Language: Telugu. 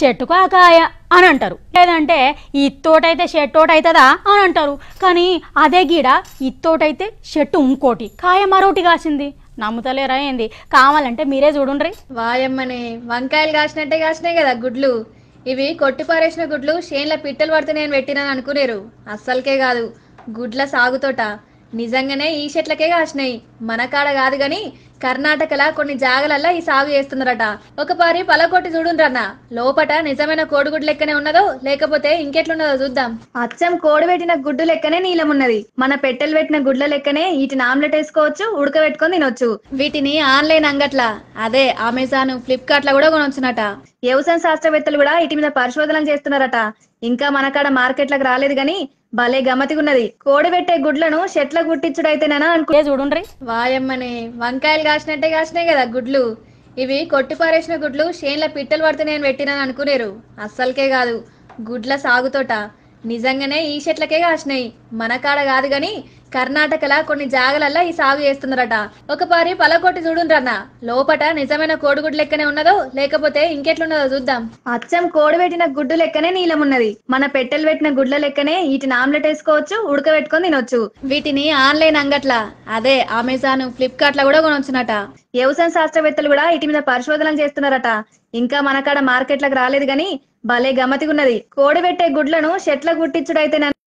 చెట్టుకు ఆ కాయ అని అంటారు, లేదంటే ఇత్తోటైతే చెట్టోట అవుతుందా అని అంటారు. కానీ అదే గీడ ఇత్తోటైతే చెట్టు ఇంకోటి కాయ మరోటి కాసింది. నమ్ముతలేరా ఏంది? కావాలంటే మీరే చూడుండ్రి. వాయమ్మనే వంకాయలు కాసినట్టే కాసినాయి కదా గుడ్లు. ఇవి కొట్టిపారేసిన గుడ్లు చేన్ల పిట్టలు పడితే నేను పెట్టినాను అనుకునేరు. అస్సలకే కాదు, గుడ్ల సాగుతోట నిజంగానే ఈ చెట్లకే కాసినాయి. మన కాడ కాదు గాని కర్ణాటకలా కొన్ని జాగలల్లా ఈ సాగు చేస్తున్నారట. ఒక పారి పలకొట్టి చూడుండ్రన్న, లోపట నిజమైన కోడిగుడ్డు లెక్కనే ఉన్నదో లేకపోతే ఇంకెట్లున్నదో చూద్దాం. అచ్చం కోడి పెట్టిన గుడ్డు లెక్కనే నీలం ఉన్నది. మన పెట్టెలు పెట్టిన గుడ్ల లెక్కనే వీటిని ఆమ్లెట్ వేసుకోవచ్చు, ఉడకబెట్టుకొని తినొచ్చు. వీటిని ఆన్లైన్ అంగట్ల, అదే అమెజాన్, ఫ్లిప్కార్ట్ లో కూడా కొనొచ్చునట. వ్యవసాయ శాస్త్రవేత్తలు కూడా వీటి మీద పరిశోధనలు చేస్తున్నారట. ఇంకా మన కాడ మార్కెట్లకు రాలేదు గాని భలే గమ్మతిగున్నది. కోడి పెట్టే గుడ్లను చెట్ల గుట్టించుడైతేనేనా అనుకో చూడుండ్రి. వాయమ్మనే వంకాయలు కాసినట్టే కాసినాయి కదా గుడ్లు. ఇవి కొట్టిపారేసిన గుడ్లు చేన్ల పిట్టలు పడితే నేను పెట్టినాను అనుకునేరు. అస్సలకే కాదు, గుడ్ల సాగుతోట నిజంగానే ఈ చెట్లకే కాసినాయి. మన కాడ కాదు గాని కర్ణాటకలా కొన్ని జాగలల్లా ఈ సాగు చేస్తున్నారట. ఒక పారి పలకొట్టి చూడుండ్రన్న, లోపట నిజమైన కోడిగుడ్డు లెక్కనే ఉన్నదో లేకపోతే ఇంకెట్లున్నదో చూద్దాం. అచ్చం కోడి పెట్టిన గుడ్డు లెక్కనే నీలం ఉన్నది. మన పెట్టెలు పెట్టిన గుడ్ల లెక్కనే వీటిని ఆమ్లెట్ వేసుకోవచ్చు, ఉడకబెట్టుకొని తినొచ్చు. వీటిని ఆన్లైన్ అంగట్ల, అదే అమెజాన్, ఫ్లిప్కార్ట్ లో కూడా కొనొచ్చునట. వ్యవసాయ శాస్త్రవేత్తలు కూడా వీటి మీద పరిశోధనలు చేస్తున్నారట. ఇంకా మన కాడ మార్కెట్లకు రాలేదు గాని భలే గమ్మతిగున్నది. కోడి పెట్టే గుడ్లను చెట్ల గుట్టించుడైతే